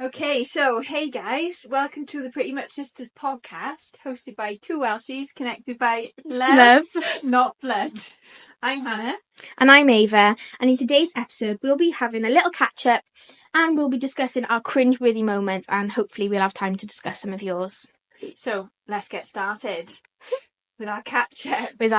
Okay, so hey guys, welcome to the Pretty Much Sisters podcast, hosted by two Welshies connected by love, not blood. I'm Hannah. And I'm Ava, and in today's episode we'll be having a little catch up and we'll be discussing our cringeworthy moments, and hopefully we'll have time to discuss some of yours. So let's get started with our catch up. We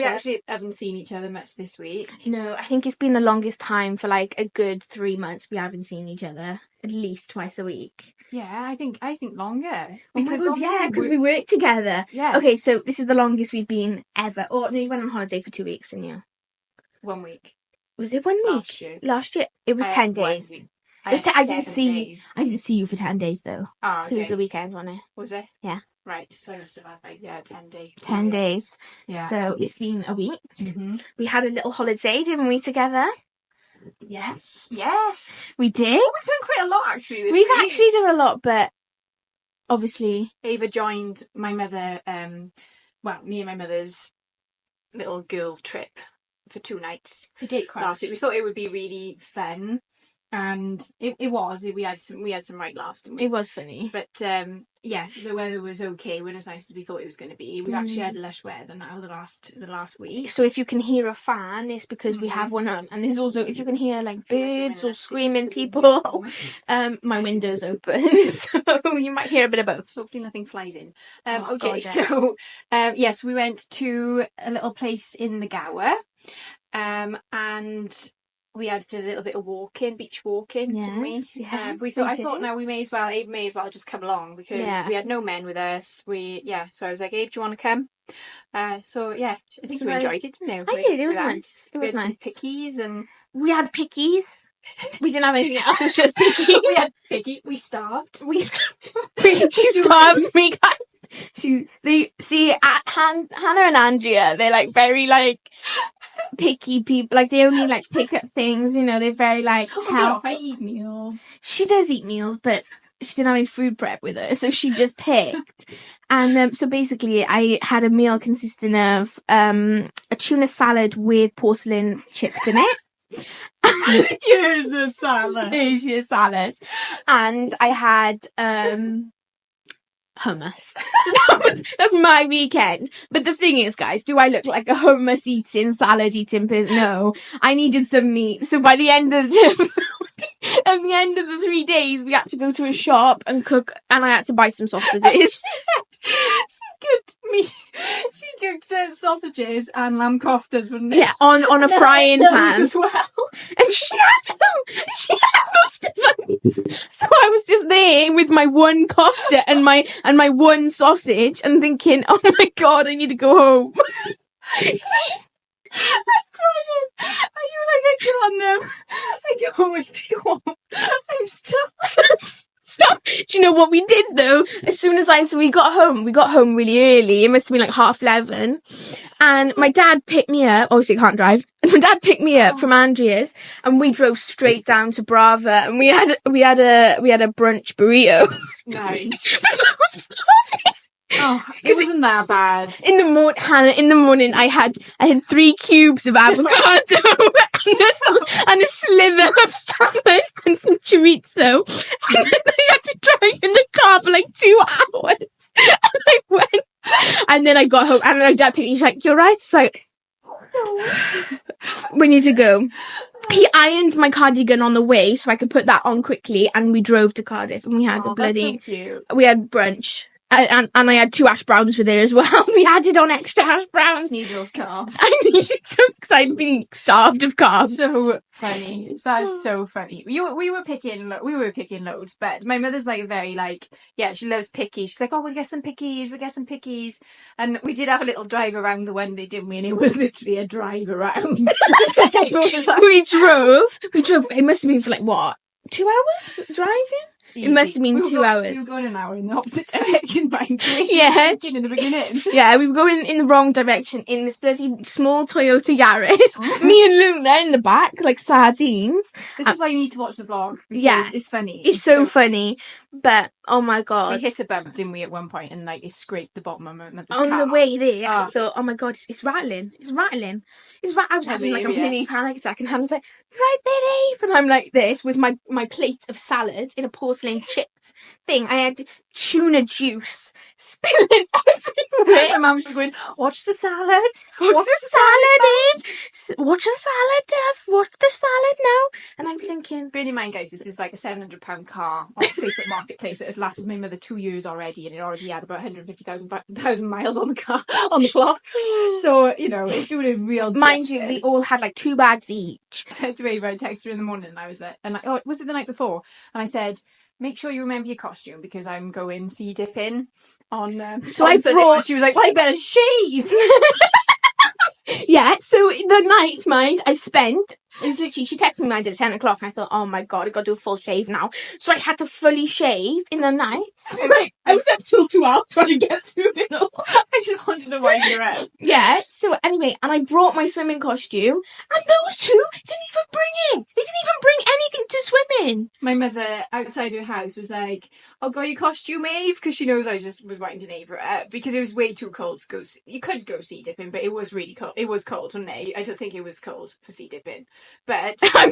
actually haven't seen each other much this week. No, I think it's been the longest time for like a good 3 months we haven't seen each other, at least twice a week. Yeah, I think longer. Because we work together. Yeah. Okay, so this is the longest we've been ever. Oh, no, you went on holiday for 2 weeks, didn't you? 1 week. Was it 1 week? Last year? It was 10 days. I didn't see you for 10 days though. Oh, okay. Because it was the weekend, wasn't it? Was it? Yeah. Right, so I must have had 10 days. 10 days. Yeah. So it's been a week. Mm-hmm. We had a little holiday, didn't we, together? Yes. We did. We've done quite a lot actually this We've week. actually done a lot, but obviously Ava joined my mother, me and my mother's little girl trip for 2 nights. we did Last week. We thought it would be really fun, and it was. We had some right laughs, didn't we? It was funny. But the weather was okay. It wasn't as nice as we thought it was going to be. We've actually had lush weather now the last week. So if you can hear a fan, it's because we have one on. And there's also, if you can hear like birds or screaming people, my window's open, so you might hear a bit of both. Hopefully nothing flies in. Yes. So we went to a little place in the Gower, and we had a little bit of beach walking, didn't we? Yes, I thought now Ava may as well just come along, because we had no men with us. So I was like, Abe, do you want to come? I think you enjoyed it, didn't you? I did, it was nice. It was nice. Pickies and... We had pickies. We didn't have anything else, it was just pickies. We had piggy. We starved. She starved me, guys. Hannah and Andrea, they're like very like picky people. Like they only like pick up things, you know. They're very like healthy. I eat meals. She does eat meals, but she didn't have any food prep with her, so she just picked. And so basically, I had a meal consisting of a tuna salad with porcelain chips in it. Here's the salad. Here's your salad. And I had hummus. So that's my weekend. But the thing is, guys, do I look like a hummus eating, salad eating person? No. I needed some meat. So by the end of the 3 days, we had to go to a shop and cook, and I had to buy some sausages. She cooked sausages and lamb koftas, wouldn't it? Yeah, on a frying pan as well. And she had most of them. So I was just there with my one kofta and my one sausage, and thinking, oh my god, I need to go home. I'm crying. And you were like, I can't. I can't wait to go home. I'm stuck. Stop. Do you know what we did though? As soon as we got home really early. It must have been like 11:30. And my dad picked me up. Obviously I can't drive. And my dad picked me up from Andrea's, and we drove straight down to Brava, and we had a brunch burrito. Nice. Oh, it wasn't that bad. Hannah, in the morning, I had 3 cubes of avocado and a sliver of salmon and some chorizo. And then I had to drive in the car for like 2 hours. And I went, and then I got home, and my dad picked me. He's like, "You're right." It's like, we need to go. He ironed my cardigan on the way so I could put that on quickly, and we drove to Cardiff, and we had that's so cute. We had brunch. And I had 2 hash browns with her as well. We added on extra hash browns. Need those carbs. I needed some, because I'd been starved of carbs. So funny. That's so funny. We were picking loads, but my mother's like very like, she loves pickies. She's like, oh, we'll get some pickies. And we did have a little drive around the one day, didn't we? And it was literally a drive around. We drove. It must have been for like, what, 2 hours driving? Easy. It must have been 2 hours. We were going an hour in the opposite direction, right? Yeah. In the beginning. Yeah, we were going in the wrong direction in this bloody small Toyota Yaris. Me and Luna in the back, like sardines. This is why you need to watch the vlog. Yeah. It's funny. It's so funny. But Oh my God. We hit a bump, didn't we, at one point, and like it scraped the bottom of my mother's car. On the way there, I thought, oh my God, it's rattling. It's rattling. I was having like a mini panic attack, and Hannah was like, right there, Eve. And I'm like this with my plate of salad in a porcelain chipped thing. I had tuna juice spilling everywhere. My mum was just going, watch the salad. Watch the salad, Eve. Watch the salad, Dev. Watch the salad now. And I'm thinking... Bearing in mind, guys, this is like a £700 car on Facebook Marketplace. It has lasted my mother 2 years already, and it already had about 150,000 miles on the clock. So, you know, it's doing a real Mind you, we all had like 2 bags each. I said to Ava, I texted her in the morning, and I was like, oh, was it the night before? And I said, make sure you remember your costume, because I'm going sea dipping on so I brought... She was like, well, I better shave. Yeah, so the night, mind, I spent... It was literally, she texted me mind at 10 o'clock, and I thought, oh my God, I've got to do a full shave now. So I had to fully shave in the night. So I was up till 12 trying to get through it all. I just wanted to wind her out. Yeah, so anyway, and I brought my swimming costume, and those two didn't even bring it. They didn't even bring anything to swim in. My mother, outside her house, was like, I'll go your costume, Eve, because she knows I just was winding Ava out, because it was way too cold to go. You could go sea dipping, but it was really cold. It was cold, wasn't it? I don't think it was cold for sea dipping. But I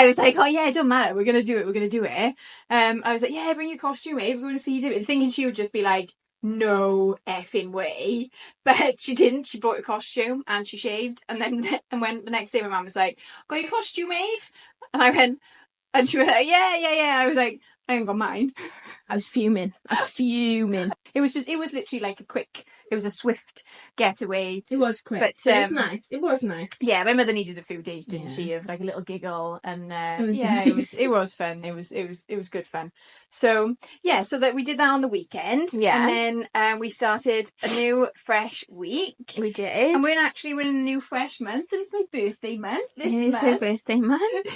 was like, oh yeah, it don't matter. We're going to do it. I was like, yeah, bring your costume, Eve. We're going to sea dipping. Thinking she would just be like, no effing way. But she didn't. She brought a costume and she shaved. And then when the next day my mum was like, got your costume, Eve? And I went, and she was like, yeah. I was like, I ain't got mine. I was fuming. It was literally like it was a swift getaway. It was quick. But it was nice. Yeah, my mother needed a few days, didn't she, of like a little giggle, and it was fun. It was good fun. So yeah, so that we did that on the weekend. Yeah. And then we started a new fresh week. We did. And we're in a new fresh month, and it's my birthday month this month. It's my birthday month.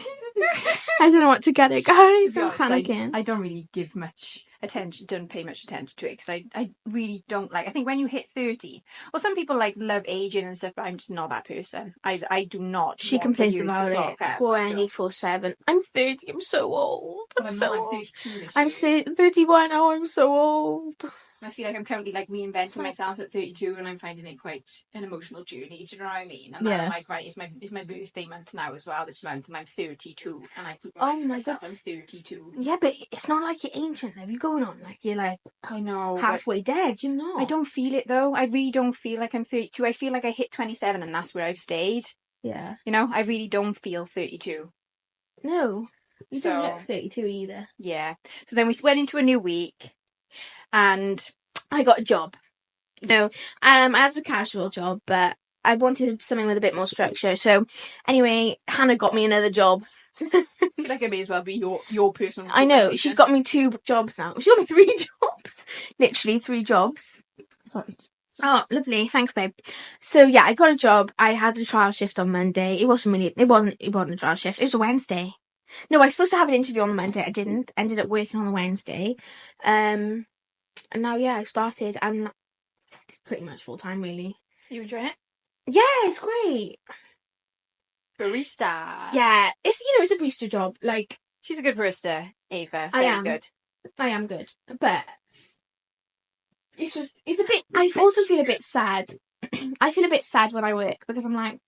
I don't know what to get it, guys. I'm panicking. I don't really give much attention, don't pay much attention to it, because I really don't like, I think when you hit 30, well, some people like love aging and stuff, but I'm just not that person. I do not. She complains about it 24/7. I'm 30, I'm so old. I'm 32 this year. I'm 31 now, I'm so old. I feel like I'm currently like reinventing myself at 32, and I'm finding it quite an emotional journey. Do you know what I mean? And I'm like, right, it's my birthday month now as well this month, and I'm 32, and I keep myself, I'm 32. Yeah, but it's not like you're ancient. Have you going on like you're like I know halfway dead? You know. I don't feel it though. I really don't feel like I'm 32. I feel like I hit 27, and that's where I've stayed. Yeah. You know, I really don't feel 32. No, you don't look 32 either. Yeah. So then we went into a new week. And I got a job. No, I had a casual job, but I wanted something with a bit more structure. So anyway, Hannah got me another job. I feel like I may as well be your personal. I know, she's got me 2 jobs now. She got me 3 jobs. Literally 3 jobs. Sorry. Oh, lovely. Thanks, babe. So yeah, I got a job. I had a trial shift on Monday. It wasn't a trial shift. It was a Wednesday. No, I was supposed to have an interview on the Monday. I didn't. Ended up working on the Wednesday. And now, yeah, I started, and it's pretty much full time, really. You enjoying it? Yeah, it's great. Barista. Yeah, it's a barista job. Like, she's a good barista, Ava. I am good, but it's a bit. I also feel a bit sad. I feel a bit sad when I work, because I'm like,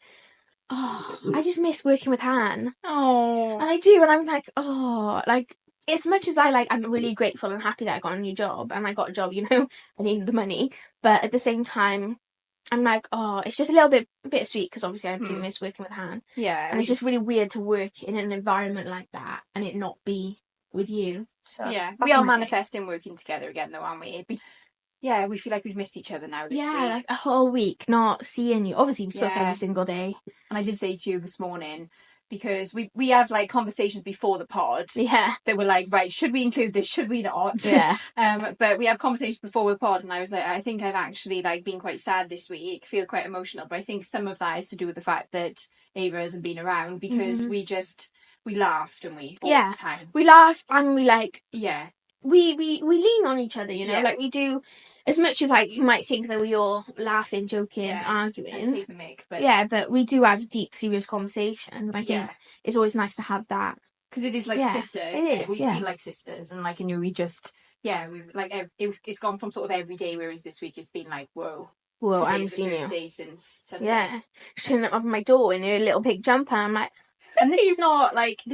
oh, I just miss working with Han. Oh. And I do, and I'm like, oh, like, as much as I'm really grateful and happy that I got a new job, and I got a job, you know, I needed the money, but at the same time, I'm like, oh, it's just a little bit bittersweet, because obviously I'm doing this working with Han. Yeah. And it's just really weird to work in an environment like that, and it not be with you. So yeah, we are manifesting working together again, though, aren't we? Yeah, we feel like we've missed each other now this week. Like a whole week not seeing you. Obviously, we spoke every single day. And I did say to you this morning, because we have like conversations before the pod. Yeah. That were like, right, should we include this? Should we not? Yeah. But we have conversations before the pod, and I was like, I think I've actually like been quite sad this week, feel quite emotional. But I think some of that is to do with the fact that Ava hasn't been around, because we laughed, and we all the time. We laugh, and we like we lean on each other, you know, like we do. As much as like you might think that we all laughing, joking, arguing, but we do have deep, serious conversations, and I think it's always nice to have that because it is like Yeah, sister. it is, We yeah. feel like sisters, and like, you know, we just, yeah, we like it's gone from sort of every day, whereas this week it's been like, whoa, Whoa, I today's haven't the seen first you. day since Sunday. Yeah. She turned up at my door in her little pink jumper, and I'm like, And this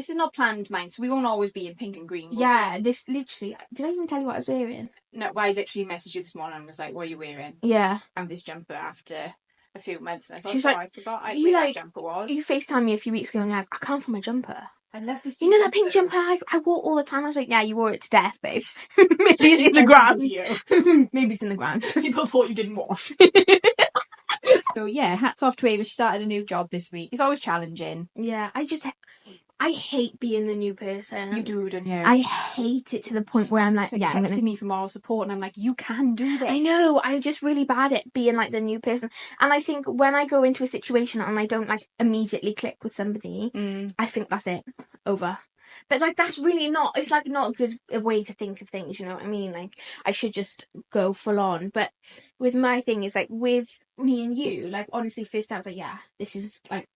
is not planned, mine, so we won't always be in pink and green. yeah, this literally, did I even tell you what I was wearing? No, I literally messaged you this morning and was like, what are you wearing? Yeah. And this jumper after a few months. And I thought, She was like, I forgot you where like, that jumper was. you FaceTimed me a few weeks ago and you're like, I can't find my jumper. I love this You know that pink jumper I wore all the time? I was like, yeah, you wore it to death, babe. Maybe it's in the ground. Maybe it's in the ground. People thought you didn't wash. So yeah, hats off to Ava. She started a new job this week. It's always challenging. Yeah, I hate being the new person. You do, don't you? I hate it to the point where I'm like, yeah, texting me for moral support, and I'm like, you can do this. I know, I'm just really bad at being like the new person. And I think when I go into a situation and I don't like immediately click with somebody, I think that's it, over. But like, that's really not, it's like not a good way to think of things, you know what I mean? Like, I should just go full on. But with my thing is like, with me and you, like, honestly, first I was like, yeah, this is like,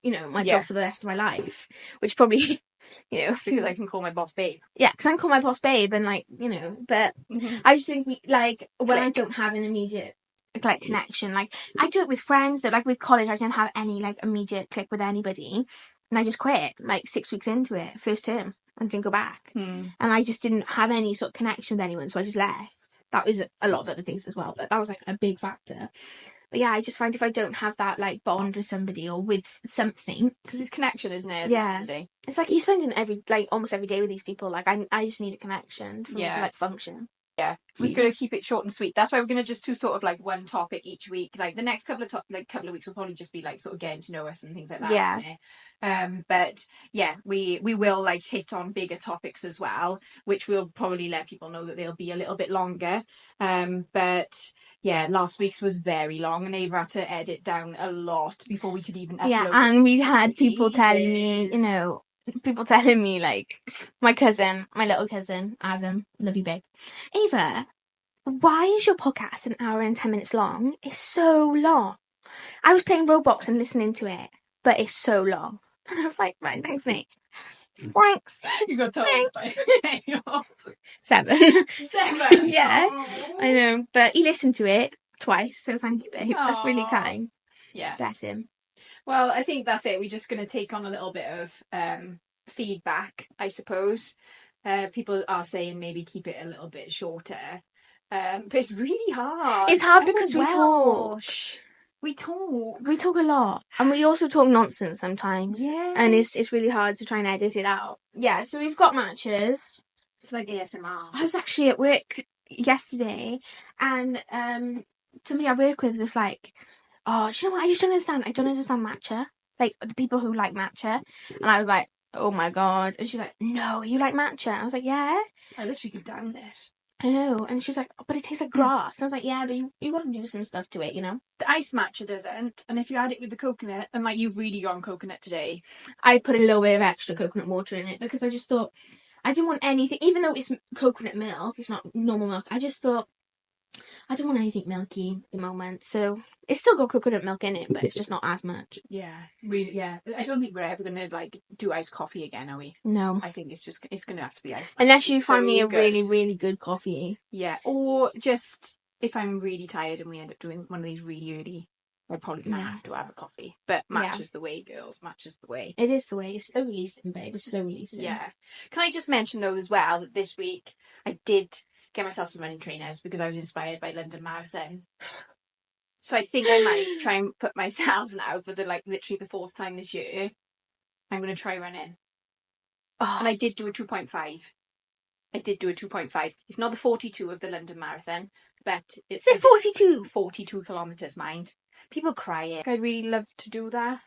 you know, my job for the rest of my life. Which probably, you know. Because I can call my boss babe. Yeah, because I can call my boss babe and like, you know, but I just think when I don't have an immediate like connection, like I do it with friends, that like with college I didn't have any like immediate click with anybody, and I just quit like 6 weeks into it, first term, and didn't go back. And I just didn't have any sort of connection with anyone, so I just left. That was a lot of other things as well, but that was like a big factor. But yeah, I just find if I don't have that like bond with somebody or with something, because it's connection, isn't it? Yeah, it's like you're spending almost every day with these people. Like I just need a connection for me to like function. Yeah, we're going to keep it short and sweet. That's why we're going to just do sort of like one topic each week. Like the next couple of weeks will probably just be like sort of getting to know us and things like that. Yeah. But yeah, we will like hit on bigger topics as well, which we'll probably let people know that they'll be a little bit longer. But yeah, last week's was very long, and Ava had to edit down a lot before we could even upload. Yeah, and we had people telling me, you know, like, my little cousin, Azam, love you, babe. Ava, why is your podcast an hour and 10 minutes long? It's so long. I was playing Roblox and listening to it, but it's so long. And I was like, right, thanks, mate. Thanks. You got told by 7. 7? Yeah, oh. I know. But he listened to it twice, so thank you, babe. That's really kind. Yeah. Bless him. Well, I think that's it. We're just going to take on a little bit of feedback, I suppose. People are saying maybe keep it a little bit shorter. But it's really hard. It's hard because we talk. We talk. We talk a lot. And we also talk nonsense sometimes. Yeah. And it's really hard to try and edit it out. Yeah, so we've got matches. It's like ASMR. I was actually at work yesterday and somebody I work with was like, oh, do you know what? I just don't understand. I don't understand matcha. Like, the people who like matcha. And I was like, oh my God. And she's like, no, you like matcha? I was like, yeah. I literally could down this. I know. And she's like, oh, but it tastes like grass. I was like, yeah, but you got to do some stuff to it, you know? The iced matcha doesn't. And if you add it with the coconut, and like you've really gone coconut today. I put a little bit of extra coconut water in it because I just thought, I didn't want anything, even though it's coconut milk, it's not normal milk. I just thought, I don't want anything milky at the moment. So it's still got coconut milk in it, but it's just not as much. Yeah, really. Yeah, I don't think we're ever gonna like do iced coffee again, are we? No, I think it's gonna have to be iced. Unless you find me a really, really good coffee. Yeah, or just if I'm really tired and we end up doing one of these really early, we're probably gonna have to have a coffee. But match is the way, girls. Match is the way. It is the way. It's slow releasing, babe. It's slow releasing. Yeah. Can I just mention though as well that this week I did get myself some running trainers because I was inspired by London Marathon. So I think I might try and put myself now for literally the 4th time this year. I'm going to try running. Oh. And I did do a 2.5. I did do a 2.5. It's not the 42 of the London Marathon, but it's 42? 42 kilometres, mind. People cry it. I'd really love to do that.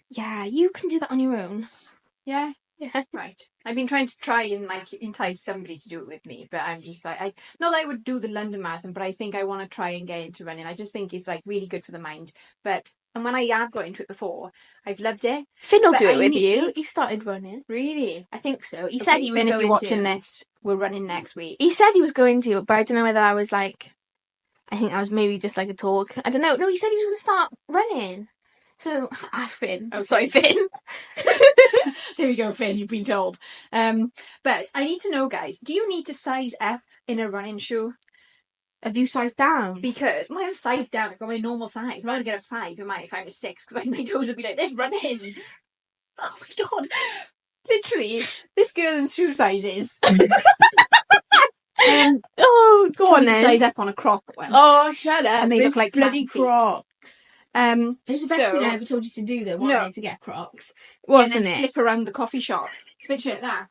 Yeah, you can do that on your own. Yeah? Yeah. Right. I've been trying to entice somebody to do it with me, but I'm just like, not that I would do the London Marathon, but I think I want to try and get into running. I just think it's like really good for the mind. And when I have got into it before, I've loved it. Finn will do it with you. He started running. Really? I think so. He said he was Finn, going to. if you're watching this, we're running next week. He said he was going to, but I don't know whether I was like, I think I was maybe just like a talk. I don't know. No, he said he was going to start running. So, ask Finn. Okay. Sorry, Finn. There we go, Finn, you've been told. But I need to know, guys, do you need to size up in a running shoe? Have you sized down? Because I'm sized down. I've got my normal size. I'm not going to get a 5 in if I'm a 6, because my toes would be like, this running. Oh my god. Literally, this girl in shoe sizes. Oh, go on then. Size up on a Croc once. Oh, shut up. And they look It's like bloody flat feet. Crocs. It was the best So- thing I ever told you to do, though, wasn't it? To get Crocs. And Wasn't then it? flip around the coffee shop. Picture it that.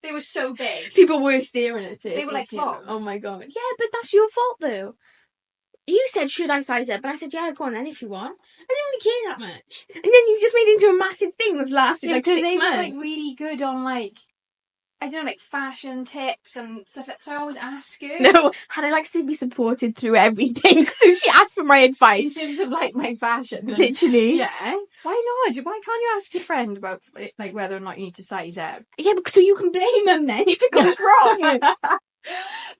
They were so big. People were staring at it. They were like thinking, clogs. Oh my god. Yeah, but that's your fault, though. You said, should I size up? And I said, yeah, go on then if you want. I didn't really care that much. And then you just made it into a massive thing that's lasted like 6 they months. were like really good on like, I don't know, like fashion tips and stuff. So I always ask you. No, Hannah likes to be supported through everything, so she asked for my In advice. terms of like my fashion. And- Literally. Yeah. Why not? Why can't you ask your friend about like whether or not you need to size up? Yeah, because so you can blame them then if it goes wrong.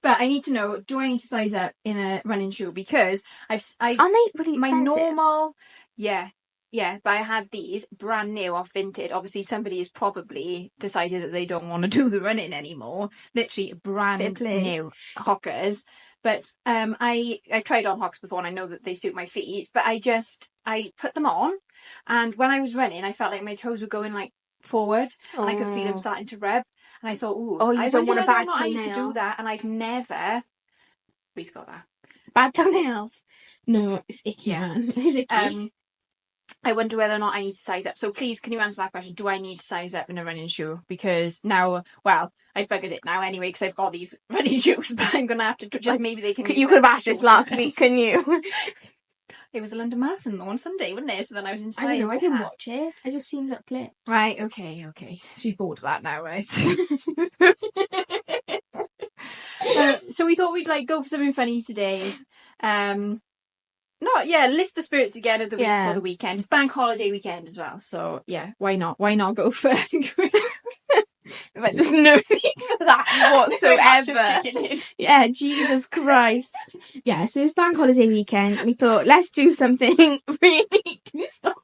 But I need to know, do I need to size up in a running shoe? Because Aren't they really my expensive? normal, yeah, but I had these brand new off Vinted. Obviously, somebody has probably decided that they don't want to do the running anymore. Literally brand Fiddly. new Hockers. But I've tried on Hocks before and I know that they suit my feet. But I put them on, and when I was running, I felt like my toes were going like forward, and I could feel them starting to rub. And I thought, ooh, Oh, you I don't wonder want a whether or bad not I need to toenail. do that. And I've never. Who's got that? Bad toenails. No, it's icky, Yeah. man. It's icky. I wonder whether or not I need to size up. So please, can you answer that question? Do I need to size up in a running shoe? Because now, well, I've buggered it now anyway because I've got these running shoes, but I'm going to have to just maybe they can... You could have asked this last week, couldn't you? It was the London Marathon on Sunday, wasn't it? So then I was inspired. I don't know, I by didn't that. watch it. I just seen little clips. Right, okay. She's bored of that now, right? So we thought we'd like go for something funny today. Lift the spirits again of the week for the weekend. It's bank holiday weekend as well, so yeah, why not? Why not go for But there's no need for that whatsoever. Yeah, Jesus Christ. Yeah, so it's bank holiday weekend. We thought, let's do something really... Can you stop?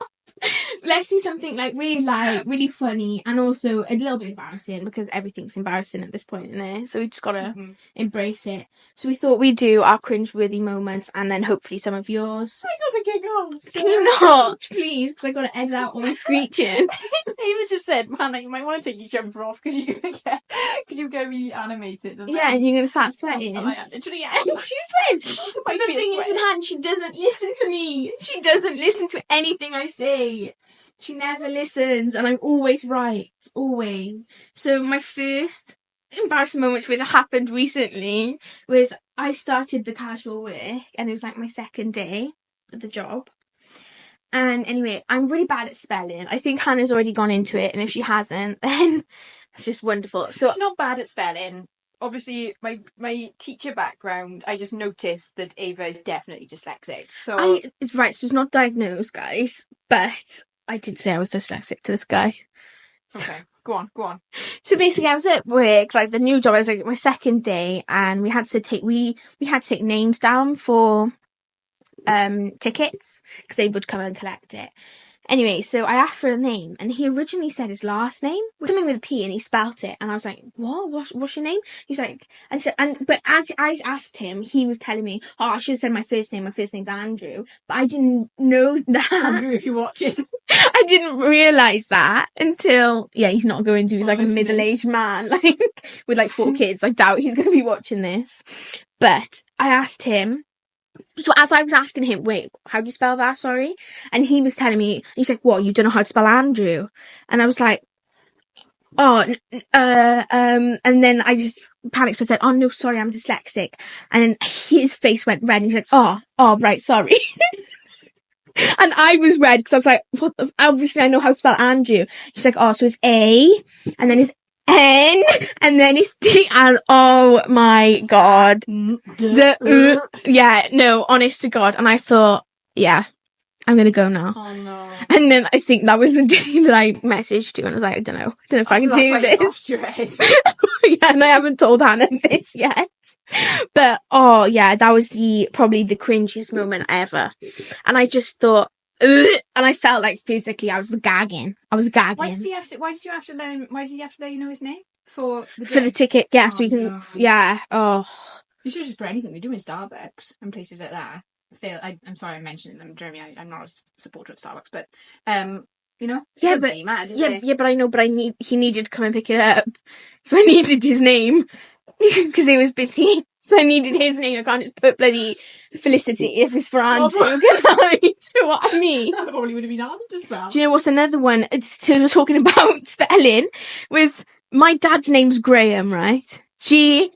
Let's do something like really light, really funny, and also a little bit embarrassing because everything's embarrassing at this point in there. So we just gotta embrace it. So we thought we'd do our cringeworthy moments and then hopefully some of yours. I gotta giggle. Can you not? Please, because I gotta edit out all the screeching. Ava just said, man, you might want to take your jumper off because you're gonna get really animated. And Yeah, and you're gonna start sweating. I literally am. She sweats. But the thing is with Han, she doesn't listen to me. She doesn't listen to anything I say. She never listens, and I'm always right. Always. So my first embarrassing moment, which happened recently, was I started the casual work, and it was like my second day at the job. And anyway, I'm really bad at spelling. I think Hannah's already gone into it, and if she hasn't, then it's just wonderful. So she's not bad at spelling. Obviously, my teacher background, I just noticed that Ava is definitely dyslexic. So it's right, so it's not diagnosed, guys, but I did say I was dyslexic to this guy. Okay, go on. So basically, I was at work, like the new job. I was like my second day, and we had to take names down for tickets because they would come and collect it. Anyway, so I asked for a name, and he originally said his last name, something with a P, and he spelt it, and I was like, "What? What's your name?" He's like, but as I asked him, he was telling me, "Oh, I should have said my first name. My first name's Andrew," but I didn't know that. Andrew, if you're watching, I didn't realise that until he's not going to. He's like a listening. middle-aged man, like with like 4 kids. I doubt he's going to be watching this. But I asked him. So as I was asking him, wait, how do you spell that? Sorry. And he was telling me, he's like, what, you don't know how to spell Andrew? And I was like, and then I just panicked. So I said, oh no, sorry, I'm dyslexic. And then his face went red and he's like, oh, right, sorry. And I was red because I was like, obviously I know how to spell Andrew. He's like, oh, so it's A, and then it's N, and then it's D, and oh my god. Honest to God. And I thought, I'm gonna go now. Oh no. And then I think that was the day that I messaged you and I was like, I don't know if I can do this. And I haven't told Hannah this yet. But that was probably the cringiest moment ever. And I just thought, and I felt like physically I was gagging. Why did you have to let you know his name? For the For the ticket, yeah, so Oh, you can, no. yeah, oh. You should just put anything. They do in Starbucks and places like that. I'm sorry I'm mentioning them, Jeremy. I'm not a supporter of Starbucks, but you know, Yeah, it but would be mad, yeah, but I know, but he needed to come and pick it up, so I needed his name because he was busy. So I needed his name. I can't just put bloody Felicity if it's for Andrew. Can I? Do you know what I mean? That probably would have been hard to spell. Do you know what's another one? So we're talking about spelling. With my dad's name's Graham, right? Graham.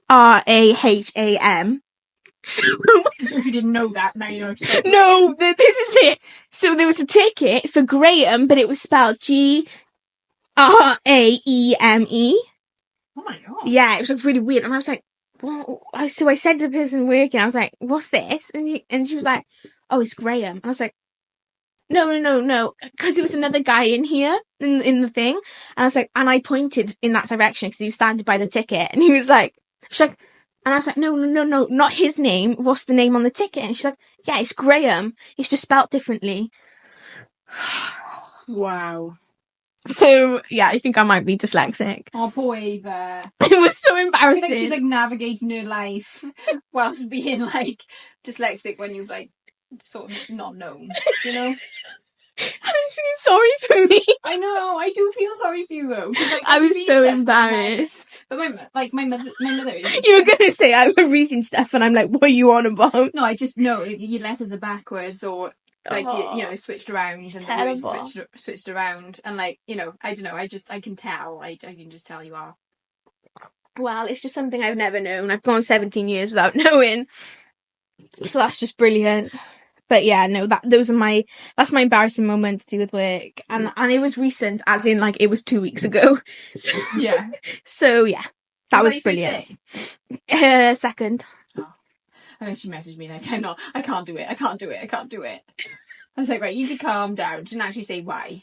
So if you didn't know that, now you know. No, this is it. So there was a ticket for Graham, but it was spelled Graeme. Oh my god. Yeah, it was like really weird. And I was like, well, so I said to the person working, I was like, what's this? And she was like, oh, it's Graham. And I was like, no. Because there was another guy in here, in the thing. And I was like, and I pointed in that direction because he was standing by the ticket. And he was like, she's like, and I was like, no, not his name. What's the name on the ticket? And she's like, yeah, it's Graham. It's just spelt differently. Wow. So, yeah, I think I might be dyslexic. Oh, poor Ava. It was so I embarrassing. feel like she's like navigating her life whilst being like dyslexic when you've like sort of not known, you know? I was feeling sorry for me. I know, I do feel sorry for you though. Like, I was so embarrassed. But my mother is. You were going to say I was reading stuff and I'm like, what are you on about? No, I just know your letters are backwards or like, you know, switched around and the words switched around. And like, you know, I don't know, I can tell. I can just tell you are. Well, it's just something I've never known. I've gone 17 years without knowing. So that's just brilliant. But yeah, no, that's my embarrassing moment to do with work. And it was recent, as in like it was 2 weeks ago. So, yeah. So yeah, that was brilliant. Second. Oh. And then she messaged me like, I can't do it. I was like, right, you need to calm down. She didn't actually say why.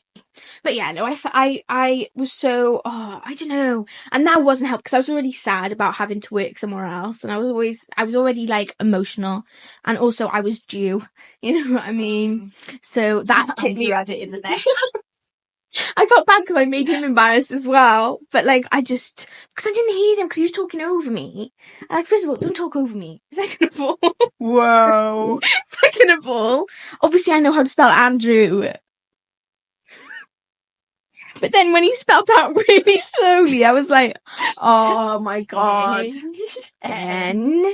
But yeah, no, I was so, I don't know. And that wasn't helped because I was already sad about having to work somewhere else. And I was already like emotional. And also I was due. You know what I mean? So that hit me at it in the neck. I felt bad because I made him embarrassed as well. But like, because I didn't hear him because he was talking over me. And like, first of all, don't talk over me. Second of all. Whoa. Second of all, obviously I know how to spell Andrew. But then when he spelled out really slowly, I was like, oh my god. N-D-R.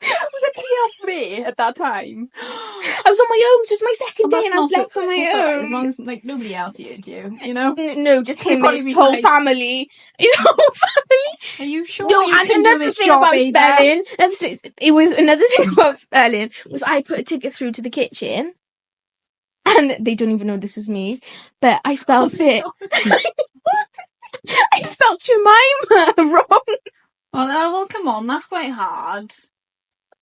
Was anybody else me at that time? I was on my own, so it was my second day and I was left on my own. As long as like nobody else heard you, you know? No, just him and his whole family. His whole family. Are you sure No, you and can do another this thing job, about Ava? spelling. Another thing about spelling was I put a ticket through to the kitchen. And they don't even know this was me. But I spelled it. I spelled Jemima wrong. Oh, well, come on, that's quite hard.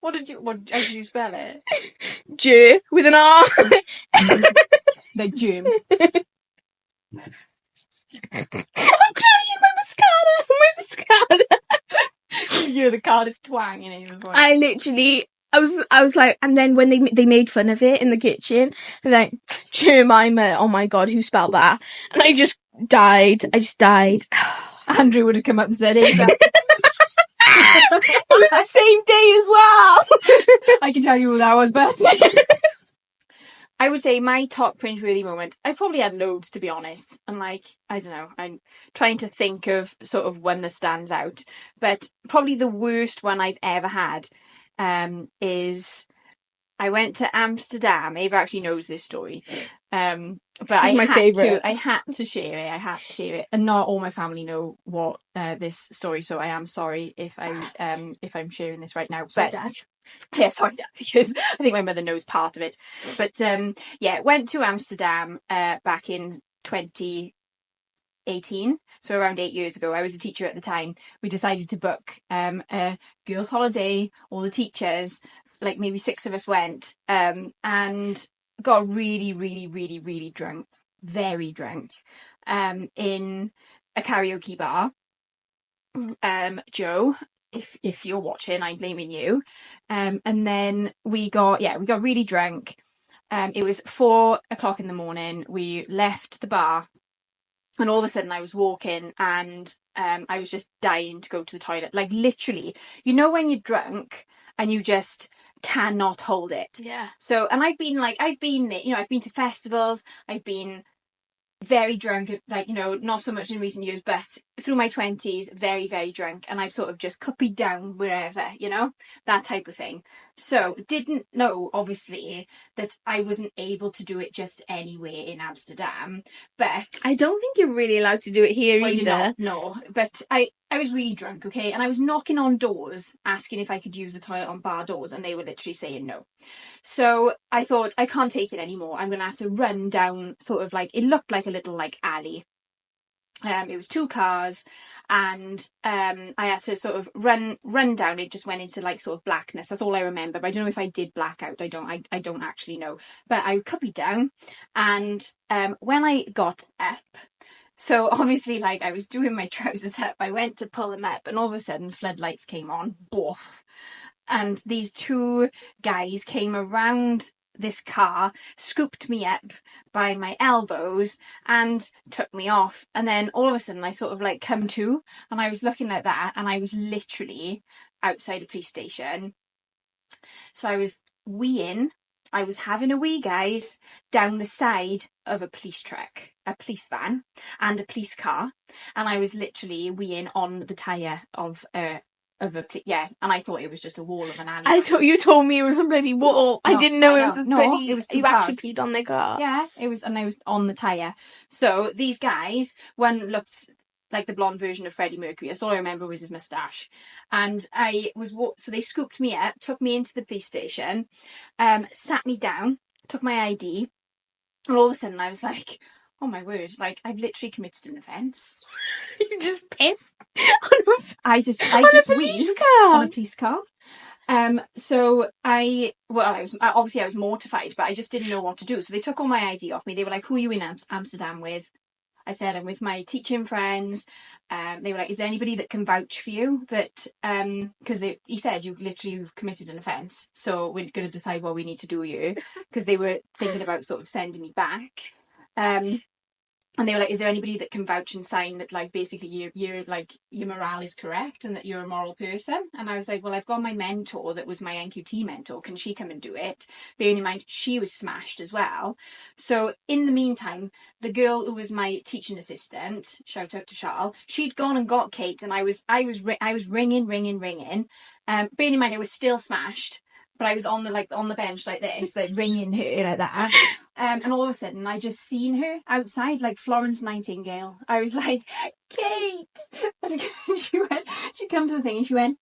How did you spell it? J with an R. Like Jim. I'm crying in my mascara. You're the Cardiff twang in your voice. I was like, and then when they made fun of it in the kitchen, and like, Jemima, oh my god, who spelled that? And I just died. Andrew would have come up and said it. It was the same day as well. I can tell you who that was, but I would say my top cringeworthy moment, I probably had loads to be honest, and like, I don't know, I'm trying to think of sort of one that stands out, but probably the worst one I've ever had is I went to Amsterdam. Ava actually knows this story. But I had to share it. And not all my family know what this story, so I am sorry if I'm sharing this right now. But Dad. Yeah, sorry, Dad, because I think my mother knows part of it. But yeah, went to Amsterdam back in 2018, so around 8 years ago. I was a teacher at the time. We decided to book a girls' holiday, all the teachers, like maybe 6 of us went, and got really, really, really, really drunk, very drunk, in a karaoke bar. Joe, if you're watching, I'm blaming you. And then we got really drunk. It was 4 o'clock in the morning. We left the bar, and all of a sudden I was walking, and I was just dying to go to the toilet. Like, literally, you know when you're drunk and you just cannot hold it. Yeah. So, and I've been to festivals, I've been very drunk, like, not so much in recent years, but through my 20s, very, very drunk, and I've sort of just cuppied down wherever, that type of thing. So didn't know, obviously, that I wasn't able to do it just anywhere in Amsterdam, but I don't think you're really allowed to do it here well, either. you're not, no, but I was really drunk, okay, and I was knocking on doors asking if I could use the toilet on bar doors, and they were literally saying no. So I thought, I can't take it anymore. I'm going to have to run down sort of like, it looked like a little like alley. It was 2 cars, and I had to sort of run down. It just went into like sort of blackness. That's all I remember. But I don't know if I did black out. I don't actually know. But I cuppied down, and when I got up, so obviously, like, I was doing my trousers up, I went to pull them up, and all of a sudden floodlights came on. Boof. And these 2 guys came around this car, scooped me up by my elbows and took me off. And then all of a sudden I sort of like come to, and I was looking like that, and I was literally outside a police station. So I was weeing, I was having a wee, guys, down the side of a police truck, a police van and a police car. And I was literally weeing on the tyre of and I thought it was just a wall of an alley. You told me it was a bloody wall. No, I didn't know I it was a know. bloody... No, it was 2 you cars. actually peed on their car. Yeah, it was, and I was on the tyre. So these guys, one looked like the blonde version of Freddie Mercury. That's all I remember was his moustache. And so they scooped me up, took me into the police station, sat me down, took my ID, and all of a sudden I was like, oh my word, like, I've literally committed an offence. You just pissed I just on a police car. On a police car. So I was mortified, but I just didn't know what to do. So they took all my ID off me. They were like, who are you in Amsterdam with? I said, I'm with my teaching friends. They were like, is there anybody that can vouch for you? That, because he said, you've committed an offence, so we're going to decide what we need to do with you. Because they were thinking about sort of sending me back. And they were like, is there anybody that can vouch and sign that, like, basically you're like, your morale is correct and that you're a moral person? And I was like, well, I've got my mentor that was my NQT mentor. Can she come and do it? Bearing in mind, she was smashed as well. So in the meantime, the girl who was my teaching assistant, shout out to Charles, she'd gone and got Kate, and I was ringing. Bearing in mind, I was still smashed. But I was on the bench like this, like ringing her like that. And all of a sudden I just seen her outside like Florence Nightingale. I was like, Kate! And she come to the thing and she went,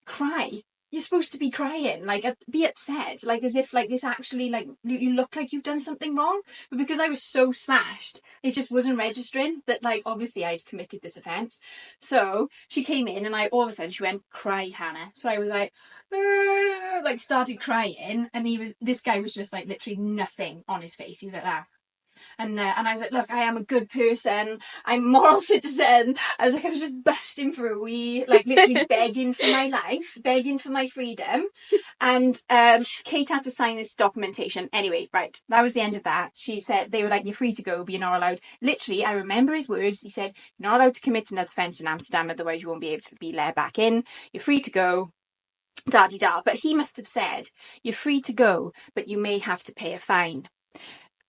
cry. You're supposed to be crying, like, be upset, like, as if, like, this actually, like, you look like you've done something wrong. But because I was so smashed, it just wasn't registering that, like, obviously I'd committed this offence. So she came in, and all of a sudden she went, cry, Hannah. So I was like, started crying, and this guy was just, like, literally nothing on his face. He was like that. And I was like, look, I am a good person. I'm a moral citizen. I was just busting for a wee, like, literally begging for my life, begging for my freedom. And Kate had to sign this documentation. Anyway, right, that was the end of that. She said, they were like, you're free to go, but you're not allowed. Literally, I remember his words. He said, you're not allowed to commit another offence in Amsterdam, otherwise you won't be able to be let back in. You're free to go. Da-de-da. But he must have said, you're free to go, but you may have to pay a fine.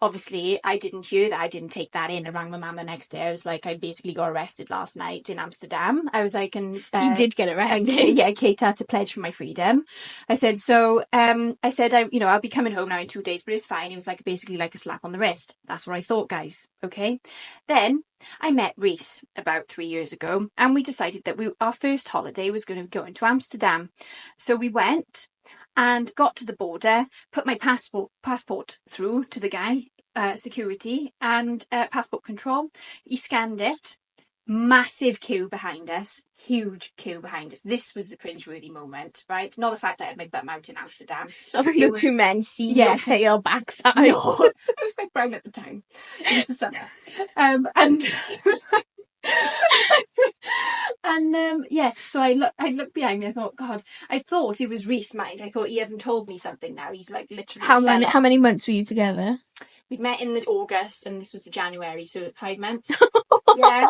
Obviously, I didn't hear that. I didn't take that in. I rang my mum the next day. I was like, I basically got arrested last night in Amsterdam. I was like, and you did get arrested. Yeah, Kate had to pledge for my freedom. I said, I'll be coming home now in 2 days, but it's fine. It was basically like a slap on the wrist. That's what I thought, guys. Okay. Then I met Reese about 3 years ago, and we decided that our first holiday was going to go into Amsterdam. So we went and got to the border, put my passport through to the guy, security and passport control. He scanned it. Massive queue behind us. Huge queue behind us. This was the cringeworthy moment, right? Not the fact that I had my bum out in Amsterdam. The 2 men see your pale backside. No, I was quite brown at the time. It was the summer. yeah, so I looked behind me. I thought, God, I thought it was Reese, mind. I thought he hadn't told me something now. He's like literally How many months were you together? We met in the August, and this was the January, so 5 months. Yeah.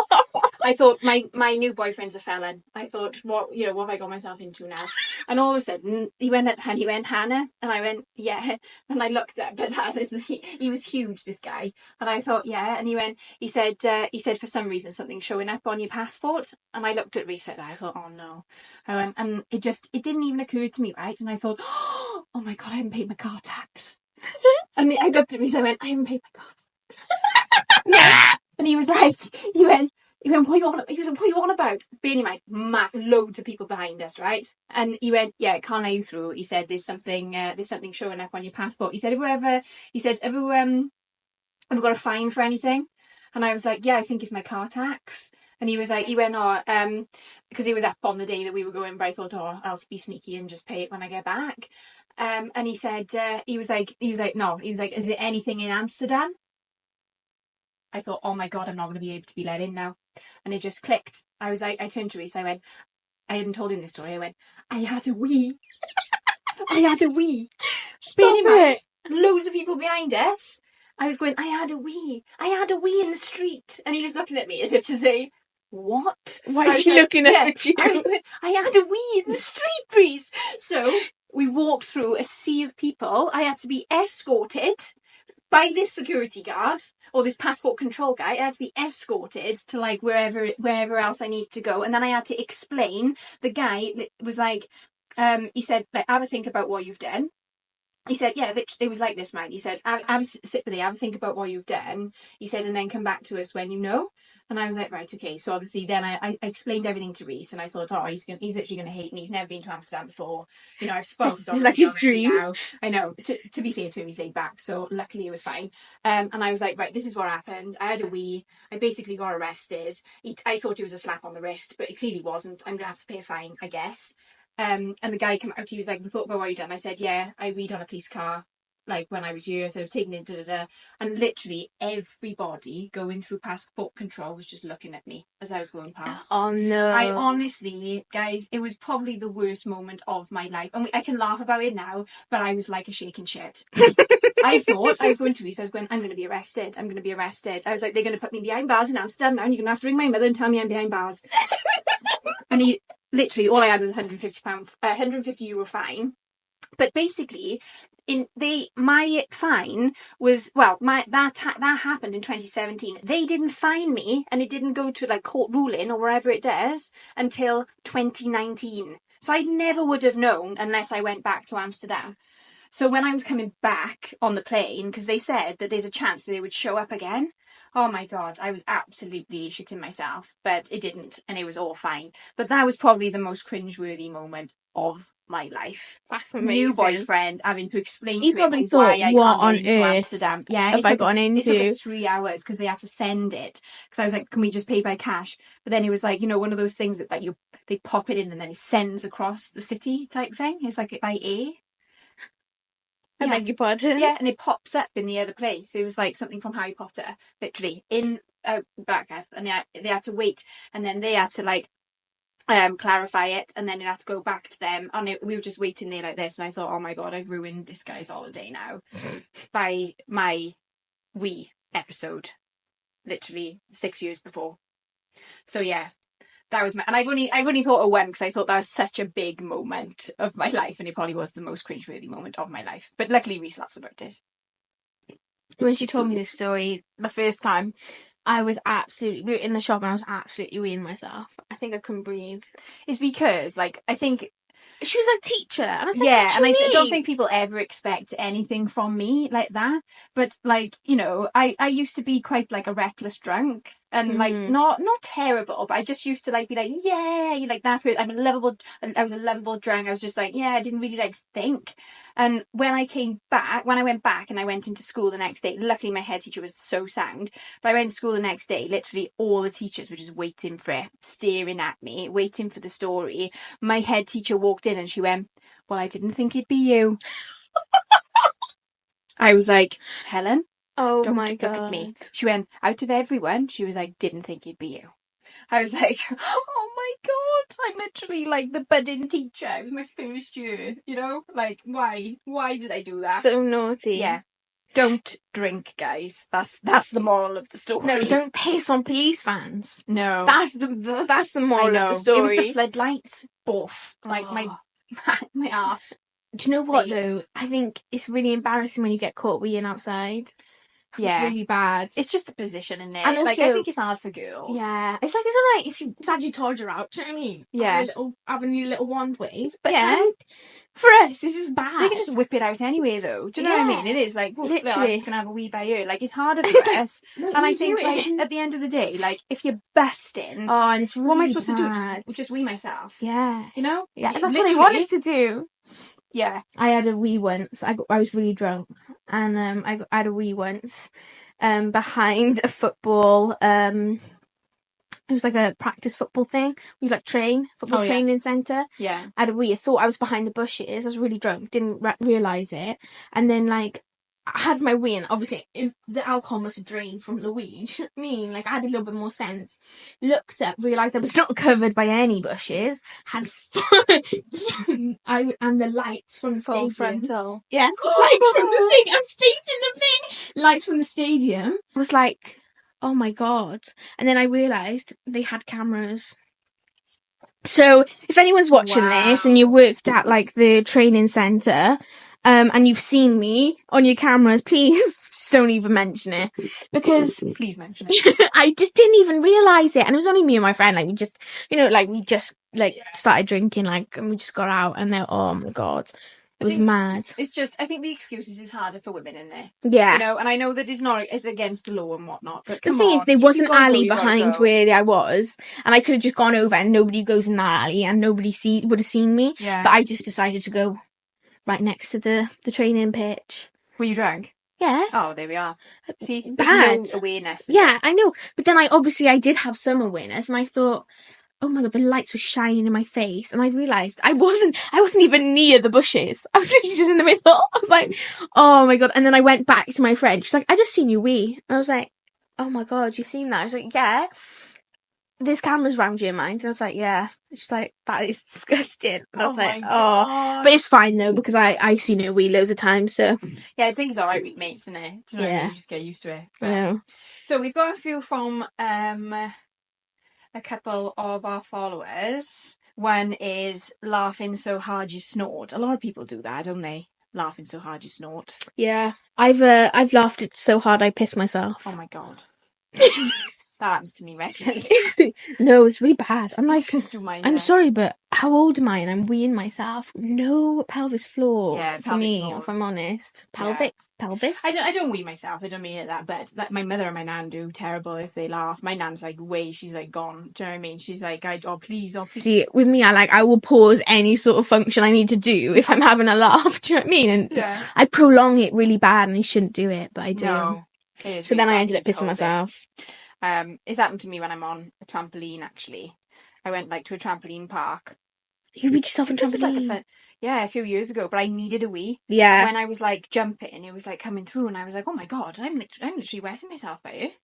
I thought my new boyfriend's a felon. I thought, what have I got myself into now? And all of a sudden, he went, Hannah, and I went, yeah. And I looked up at that. He was huge, this guy. And I thought, yeah. And he said, for some reason, something's showing up on your passport. And I looked at Reese like that. I thought, oh no. I went, and it didn't even occur to me, right? And I thought, oh my God, I haven't paid my car tax. And I looked at Reese, I went, I haven't paid my car tax. And he was like, he went, what are you on about? He was like, what are you on about? Bearing in mind, loads of people behind us, right? And he went, yeah, can't let you through. He said, there's something showing up on your passport. He said, have you got a fine for anything? And I was like, yeah, I think it's my car tax. And he was like, because he was up on the day that we were going, but I thought, I'll be sneaky and just pay it when I get back. And he said, he was like, no, is it anything in Amsterdam? I thought, oh my God, I'm not going to be able to be let in now. And it just clicked. I was like, I turned to Reese, I went, I hadn't told him this story. I went, I had a wee. I had a wee. Stop it. Loads of people behind us. I was going, I had a wee. I had a wee in the street. And he was looking at me as if to say, what? Why is he looking at you? I was going, I had a wee in the street, Reese. So we walked through a sea of people. I had to be escorted by this security guard or this passport control guy. I had to be escorted to like wherever else I needed to go, and then I had to explain. The guy was like, he said, like, have a think about what you've done. He said, yeah, it was like this, man. He said, have a sit with it, have a think about what you've done. He said, and then come back to us when you know. And I was like, right, okay. So obviously then I explained everything to Reese, and I thought, he's literally going to hate me. He's never been to Amsterdam before. I've spoiled his like his dream. now. I know. To be fair to him, he's laid back, so luckily it was fine. And I was like, right, this is what happened. I had a wee. I basically got arrested. I thought it was a slap on the wrist, but it clearly wasn't. I'm going to have to pay a fine, I guess. And the guy came out, he was like, we thought about what you done. I said, yeah, I weed on a police car, like when I was here. I said, I've taken it, and literally everybody going through passport control was just looking at me as I was going past. Oh no. I honestly, guys, it was probably the worst moment of my life. And I can laugh about it now, but I was like a shaking shit. I thought I was going to Reese, I'm going to be arrested. I'm going to be arrested. I was like, they're going to put me behind bars in Amsterdam now, and you're going to have to ring my mother and tell me I'm behind bars. And literally, all I had was €150 fine. But basically, my fine was, that happened in 2017. They didn't fine me, and it didn't go to like court ruling or wherever it does until 2019. So I never would have known unless I went back to Amsterdam. So when I was coming back on the plane, because they said that there's a chance that they would show up again. Oh my God, I was absolutely shitting myself, but it didn't, and it was all fine. But that was probably the most cringeworthy moment of my life. That's amazing. New boyfriend, having to explain you to probably him thought, why I what can't on get into earth Amsterdam. Yeah, have I gone into? It took us 3 hours because they had to send it. Because I was like, can we just pay by cash? But then it was like, one of those things that like they pop it in and then it sends across the city type thing. It's like by air. I beg your pardon? Yeah, and it pops up in the other place. It was like something from Harry Potter, literally, in back up. And they had to wait. And then they had to like clarify it. And then it had to go back to them. And we were just waiting there like this. And I thought, oh my God, I've ruined this guy's holiday now by my wee episode, literally 6 years before. So yeah. That was and I've only thought of one because I thought that was such a big moment of my life, and it probably was the most cringeworthy moment of my life. But luckily, Reese laughs about it. When she told me this story the first time, we were in the shop and I was absolutely weeing myself. I think I couldn't breathe. It's because, like, I think she was like teacher, and I was like, yeah, and I don't think people ever expect anything from me like that. But like, I used to be quite like a reckless drunk. And like not terrible, but I just used to like be like, yeah, you like that. I was a lovable drunk. I was just like, yeah, I didn't really like think. And when I went back and I went into school the next day, luckily my head teacher was so sound. But I went to school the next day, literally all the teachers were just waiting for it, staring at me, waiting for the story. My head teacher walked in and she went, well, I didn't think it'd be you. I was like, Helen? Oh Don't my look God. at me. She went, out of everyone, she was like, didn't think it'd be you. I was like, oh my God, I'm literally like the budding teacher. It was my first year, you know? Like, why? Why did I do that? So naughty. Yeah. Don't drink, guys. That's the moral of the story. No, don't piss on police vans. No. That's the I moral know. of the story. It was the floodlights. Both. Like, my ass. Do you know what, though? I think it's really embarrassing when you get caught weeing outside. Yeah. It's really bad. It's just the position in there. And Like, also- I think it's hard for girls. Yeah. It's like, I don't know, if you had your toddler out, do you know what I mean? Yeah. Having your little wand wave. But Yeah. like, for us, it's just bad. They can just whip it out anyway, though. Do you know what I mean? It is like, I'm Literally. just going to have a wee by ear. Like, it's harder for us. And I think, like, at the end of the day, like, if you're busting, oh, and it's really what am I supposed to bad. do? Just wee myself. Yeah. You know? Yeah, that's Literally. what I want us to do. Yeah. I had a wee once. I was really drunk, and I had a wee once behind a football. It was like a practice football thing. We like football training centre. Yeah. I had a wee. I thought I was behind the bushes. I was really drunk. Didn't realise it, and then like I had my wee, and obviously the alcohol must have drained from the wee. Do you know what I mean? Like I had a little bit more sense. Looked up, realised I was not covered by any bushes. Had and the lights from the Full stadium. frontal. Yes, lights from the stadium. I was facing the thing. Lights from the stadium. I was like, oh my God. And then I realised they had cameras. So if anyone's watching this and you worked at like the training centre, and you've seen me on your cameras, please just don't even mention it, because Please mention it. I just didn't even realise it, and it was only me and my friend. Like we just started drinking, like, and we just got out, and then oh my God, it was mad. It's just, I think the excuses is harder for women in there. Yeah. You know, and I know that it's against the law and whatnot, but The come thing on, is, there if was you an gotta go, alley you gotta behind go. where I was, and I could have just gone over, and nobody goes in that alley, and nobody would have seen me. Yeah. But I just decided to go right next to the training pitch. Were you drunk? Yeah. Oh, there we are. See, there's Bad. no awareness. Yeah, I know. But then I did have some awareness, and I thought, oh my God, the lights were shining in my face, and I realised I wasn't even near the bushes. I was literally just in the middle. I was like, oh my God. And then I went back to my friend. She's like, I just seen you wee. And I was like, oh my God, you've seen that? I was like, yeah. There's cameras around your mind. And I was like, yeah. She's like, that is disgusting. And I was like, oh. But it's fine though, because I seen her wee loads of times, so. Yeah, I think it's alright with mates, isn't it? Do you know what I mean? You just get used to it. But, Yeah. So we've got a few from a couple of our followers. One is laughing so hard you snort. A lot of people do that, don't they? Laughing so hard you snort. Yeah. I've laughed it so hard I pissed myself. Oh my God. That happens to me regularly. No, it's really bad. I'm like, just do mine. I'm sorry, but how old am I? And I'm weeing myself. No pelvis floor for me, floors. if I'm honest. Yeah. Pelvis? I don't wee myself. I don't mean it that bad. That my mother and my nan do terrible if they laugh. My nan's like she's like gone. Do you know what I mean? She's like, oh please. See, with me, I will pause any sort of function I need to do if I'm having a laugh. Do you know what I mean? And yeah. I prolong it really bad, and I shouldn't do it, but I do. No, it is so really then I bad ended up to pissing hold myself. It's happened to me when I'm on a trampoline. Actually, I went like to a trampoline park. You beat yourself on This was, trampoline? like, a few years ago, but I needed a wee. Yeah. When I was like jumping, it was like coming through, and I was like, oh my God, I'm literally wetting myself by it.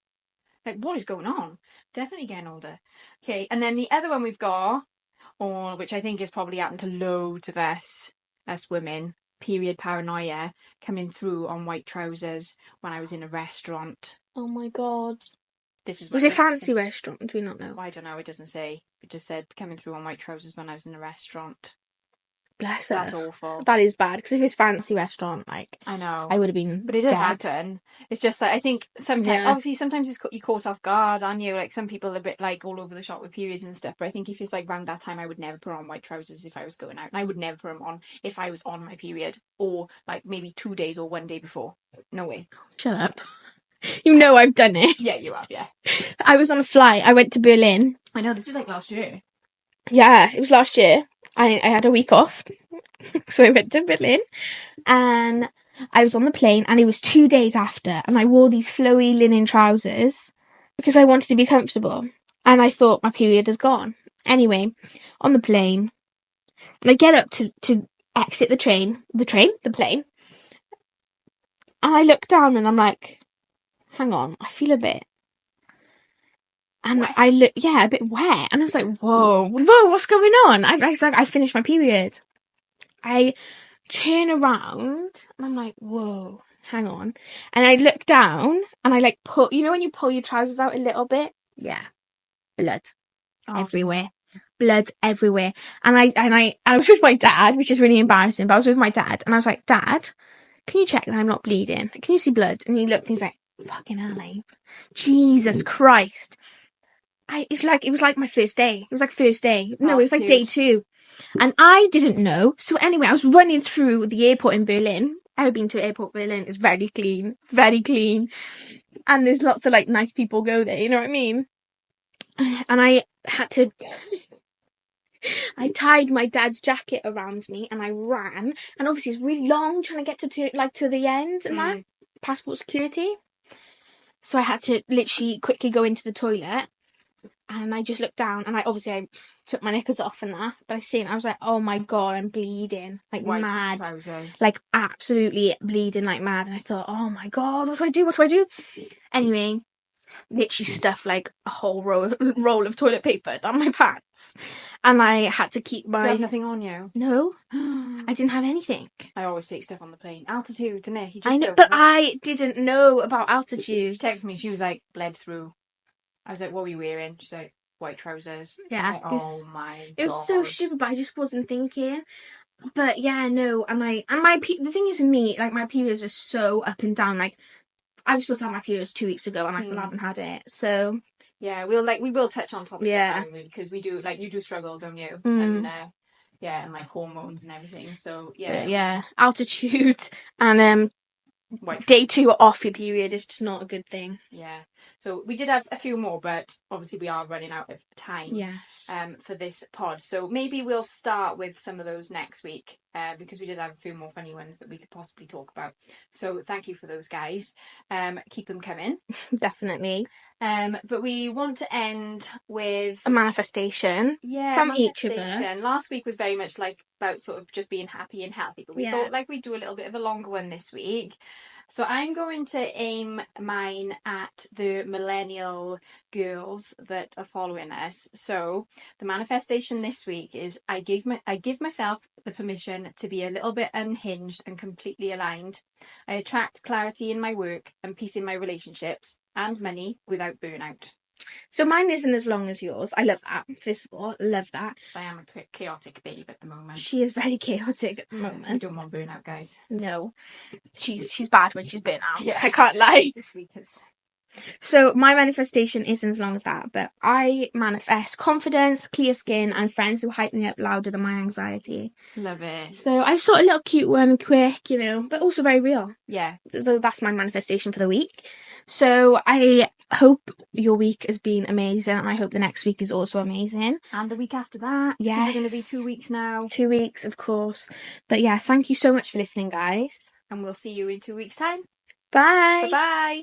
Like, what is going on? Definitely getting older. Okay, and then the other one we've got, which I think has probably happened to loads of us women, period paranoia coming through on white trousers when I was in a restaurant. Oh my God. Was it a fancy restaurant? Do we not know? I don't know. It doesn't say. It just said coming through on white trousers when I was in a restaurant. Bless her. That's awful. That is bad, because if it's fancy restaurant, like, I know, I would have been. But it does dead. happen. It's just that I think sometimes, obviously, sometimes you're caught off guard, aren't you? Like some people are a bit like all over the shop with periods and stuff. But I think if it's like around that time, I would never put on white trousers if I was going out, and I would never put them on if I was on my period, or like maybe 2 days or 1 day before. No way. Shut up. You know I've done it. Yeah, you have. Yeah. I was on a flight. I went to Berlin. I know, this was like last year. Yeah, it was last year. I had a week off. So I went to Berlin, and I was on the plane, and it was 2 days after, and I wore these flowy linen trousers because I wanted to be comfortable, and I thought my period is gone. Anyway, on the plane, and I get up to exit the plane, and I look down, and I'm like, hang on, I feel a bit. And Wet. I look, a bit wet. And I was like, whoa, what's going on? I was like, I finished my period. I turn around and I'm like, whoa, hang on. And I look down and I like when you pull your trousers out a little bit? Yeah. Blood everywhere. Blood everywhere. And I was with my dad, which is really embarrassing, but I was with my dad and I was like, Dad, can you check that I'm not bleeding? Can you see blood? And he looked and he's like, fucking hell, Abe. Jesus Christ. It was like my first day. It was like first day. No, it was like day 2. And I didn't know. So anyway, I was running through the airport in Berlin. I've been to airport Berlin. It's very clean. It's very clean. And there's lots of like nice people go there. You know what I mean? And I had to... I tied my dad's jacket around me and I ran. And obviously it's really long trying to get to the end and that. Passport security. So I had to literally quickly go into the toilet. And I just looked down and I took my knickers off and that. But I was like, oh my God, I'm bleeding. Like White mad. trousers. Like absolutely bleeding like mad. And I thought, oh my God, what do I do? What do I do? Anyway, literally stuffed like a whole roll of toilet paper down my pants. And I had to keep my... You have nothing on you? No. I didn't have anything. I always take stuff on the plane. Altitude, didn't it? I know, but I didn't know about altitude. She texted me, she was like, bled through. I was like, what were you wearing? She's like, white trousers. Yeah. Like, oh my God. It was so stupid, but I just wasn't thinking. But yeah, no. The thing is with me, like my periods are so up and down. Like I was supposed to have my periods 2 weeks ago and I still haven't had it. So yeah, we will touch on topics of that because we do, like, you do struggle, don't you? And and like hormones and everything. So yeah. But yeah. Altitude and day 2 off your period is just not a good thing. Yeah. So we did have a few more, but obviously we are running out of time. Yes. For this pod. So maybe we'll start with some of those next week because we did have a few more funny ones that we could possibly talk about. So thank you for those, guys. Keep them coming. Definitely. But we want to end with a manifestation. Yeah, from each of us. Last week was very much like about sort of just being happy and healthy, but we thought like we'd do a little bit of a longer one this week. So I'm going to aim mine at the millennial girls that are following us. So the manifestation this week is I give myself the permission to be a little bit unhinged and completely aligned. I attract clarity in my work and peace in my relationships and money without burnout. So mine isn't as long as yours. I love that. First of all, love that. So I am a chaotic babe at the moment. She is very chaotic at the moment. We don't want burnout, guys. No. She's bad when she's burnt out. Yeah. I can't lie. This week is... So my manifestation isn't as long as that, but I manifest confidence, clear skin, and friends who hype me up louder than my anxiety. Love it. So I thought a little cute one, quick, but also very real. Yeah. So that's my manifestation for the week. So I hope your week has been amazing, and I hope the next week is also amazing. And the week after that. Yes. We're going to be 2 weeks now. 2 weeks, of course. But yeah, thank you so much for listening, guys. And we'll see you in 2 weeks' time. Bye. Bye-bye.